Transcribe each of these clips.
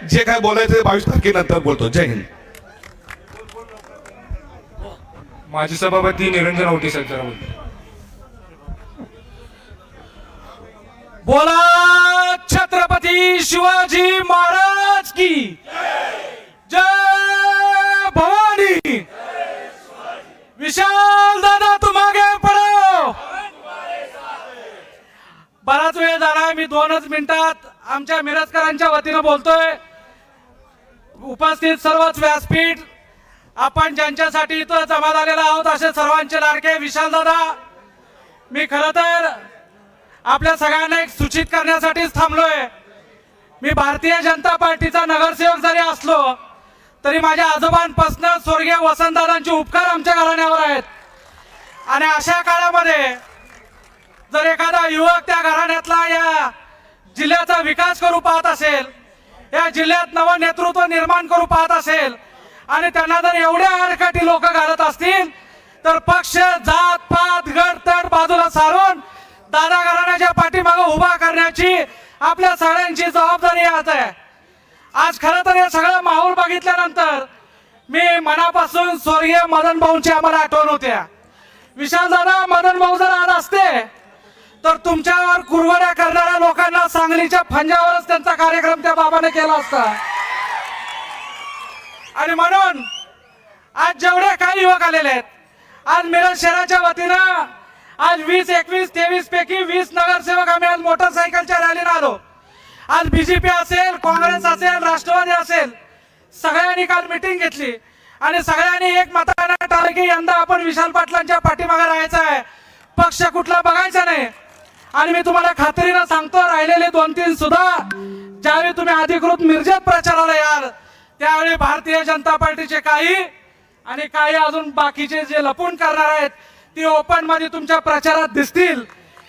जे काय बोलायचं 22 तारखेनंतर बोलतो. जय हिंद. माजी सभापती निरंजन औटी साहेब जरा बोलतो. बोला छत्रपती शिवाजी महाराज की जय भवानी. विशाल दादा तुम आगे पढ़ो. बराच वेळ झाला, मी 2च मिनिटात आमच्या मिरजकरांच्या वतीनं बोलतोय. उपस्थित सर्वच व्यासपीठ, आपण ज्यांच्यासाठी इथं जमा झालेला आहोत असे सर्वांचे लाडके विशाल दादा, मी खरं तर आपल्या सगळ्यांना एक सूचित करण्यासाठीच थांबलोय. मी भारतीय जनता पार्टीचा नगरसेवक जरी असलो तरी माझ्या आजोबांपासून स्वर्गीय वसंतदादांचे उपकार आमच्या घराण्यावर आहेत. आणि अशा काळामध्ये जर एखादा युवक त्या घराण्यातला या जिल्ह्याचा विकास करू पाहत असेल, या जिल्ह्यात नवं नेतृत्व निर्माण करू पाहत असेल आणि त्यांना जर एवढ्या आडकाठी लोक घालत असतील तर पक्ष, जात पात, गट तट बाजूला सारून दादा घराण्याच्या पाठीमागे उभा करण्याची आपल्या सगळ्यांची जबाबदारी आज आहे. आज खरं तर हे सगळं माहोल बघितल्यानंतर मी मनापासून स्वर्गीय मदन भाऊंची आम्हाला आठवण होत्या. विशाल दादा, मदन भाऊ जर आज असते तर तुमच्यावर कुरवड्या करणाऱ्या लोकांना सांगलीच्या फंजावरच त्यांचा कार्यक्रम त्या बाबाने केला असता. आणि म्हणून आज जेवढे काही युवक आलेले आहेत, आज मिरज शहराच्या वतीनं आज 20, 21, 23 पैकी 20 नगरसेवक आम्ही आज मोटरसायकलच्या रॅलीने आलो. आज बीजेपी असेल, काँग्रेस असेल, राष्ट्रवादी असेल, सगळ्यांनी काल मिटिंग घेतली आणि सगळ्यांनी एक मताने ठरवलं की यंदा आपण विशाल पाटलांच्या पाठीमागे राहायचं आहे, पक्ष कुठला बघायचा नाही. आणि मी तुम्हाला खात्रीनं सांगतो, राहिलेले 2-3 सुद्धा ज्यावेळी तुम्ही अधिकृत मिरजेत प्रचाराला याल त्यावेळी भारतीय जनता पार्टीचे काही आणि काही अजून बाकीचे जे लपून करणार आहेत ती ओपन मध्ये तुमच्या प्रचारात दिसतील.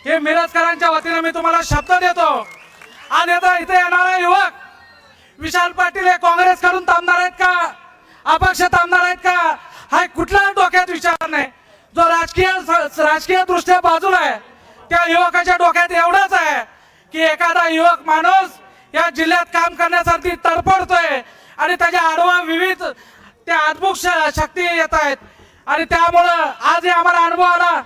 हे मिरजकरांच्या वतीने मी तुम्हाला शब्द देतो. आणि आता इथे येणारा युवक विशाल पाटील हे काँग्रेस कडून थांबणार आहेत का, अपक्ष थांबणार आहेत का, हा कुठला डोक्यात विचार नाही. जो राजकीय दृष्ट्या बाजूला आहे त्या युवकाच्या डोक्यात एवढंच आहे की एखादा युवक माणूस या जिल्ह्यात काम करण्यासाठी तडफडतोय आणि त्याच्या आडवा विविध त्या अद्भुत शक्ती येत आहेत. आणि त्यामुळं आजही आम्हाला अनुभव आला.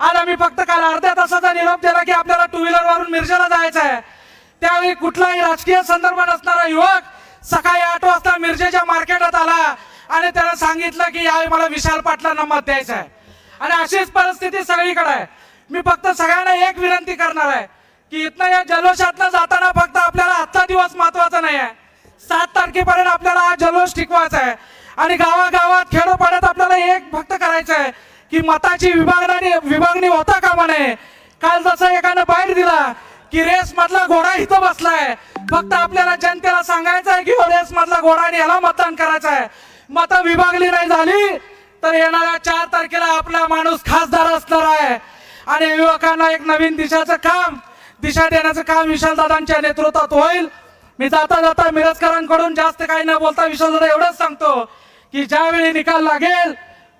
आज आम्ही फक्त काल अर्ध्या तासाचा निरोप दिला की आपल्याला 2 व्हीलर वरून मिरजेला जायचं आहे. त्यावेळी कुठलाही राजकीय संदर्भ नसणारा युवक सकाळी 8 वाजता मिरजेच्या मार्केटात आला आणि त्याने सांगितलं की यावेळी मला विशाल पाटलांना मत द्यायचं आहे. आणि अशीच परिस्थिती सगळीकडे आहे. मी फक्त सगळ्यांना एक विनंती करणार आहे की इथनं या जल्लोषातनं जाताना फक्त आपल्याला आजचा दिवस महत्वाचा नाही आहे, 7 तारखेपर्यंत आपल्याला हा जल्लोष टिकवायचा आहे. आणि गावागावात खेडोपाड्यात आपल्याला एक फक्त करायचं आहे की मताची विभागणी होता कामा नये. काल जसं एकानं बाहेर दिला की रेस मधला घोडा इथं बसलाय, फक्त आपल्याला जनतेला सांगायचं आहे की रेस मधला घोडा आणि याला मतदान करायचं आहे. मतं विभागली नाही झाली तर येणाऱ्या 4 तारखेला आपला माणूस खासदार असणार आहे. आणि युवकांना एक नवीन दिशा देण्याचं काम विशालदादांच्या नेतृत्वात होईल. मी जाता जाता मिरजकरांकडून जास्त काही न बोलता विशालदादा एवढंच सांगतो की ज्यावेळी निकाल लागेल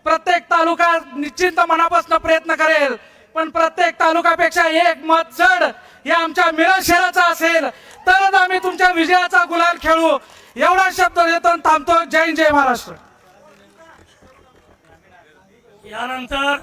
प्रत्येक तालुका निश्चित मनापासून प्रयत्न करेल, पण प्रत्येक तालुक्यापेक्षा एक मत चढ हे आमच्या मिरज शहराचा असेल तरच आम्ही तुमच्या विजयाचा गुलाल खेळू. एवढा शब्द देतो थांबतो. जय हिंद, जय महाराष्ट्र. यानंतर